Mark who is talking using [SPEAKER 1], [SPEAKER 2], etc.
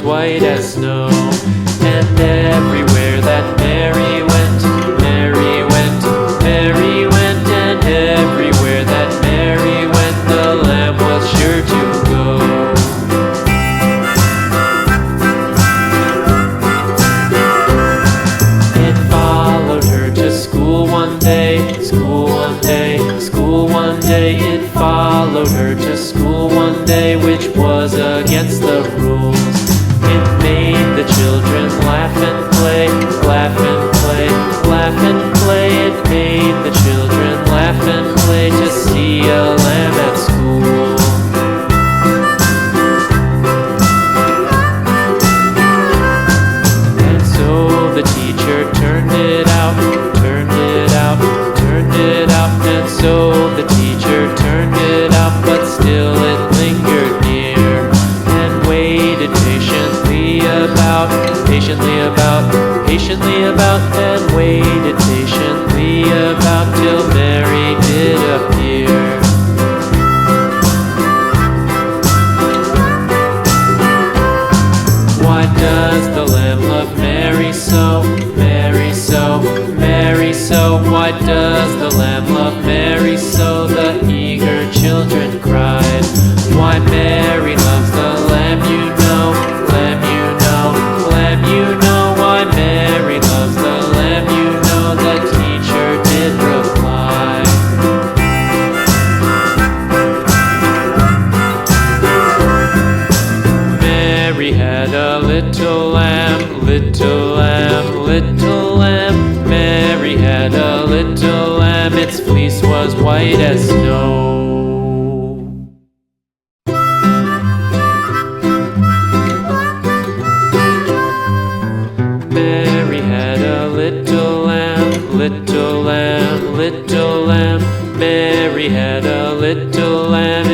[SPEAKER 1] white as snow. And everywhere that Mary went, Mary went, Mary went, and everywhere that Mary went, the lamb was sure to go. It followed her to school one day, school one day, school one day. It followed her to school one day, which was against the rules. It made the children laugh and play, laugh and play, laugh and play. It made the children laugh and play to see a lamb at school. And so the teacher turned it out, turned it out, turned it out. And so the teacher turned it out, but still it lingered near and waited patiently about, patiently about, patiently about, and waited patiently about till Mary did appear. Why does the lamb love Mary so, Mary so, Mary so? Why does the lamb love Mary so? The eager children cried. Why Mary loves the lamb, you know, lamb, you know, lamb, you know. Why Mary loves the lamb, you know, the teacher did reply. Mary had a little lamb, little lamb, little lamb. Mary had a little lamb, its fleece was white as snow. Mary had a little lamb, little lamb, little lamb. Mary had a little lamb,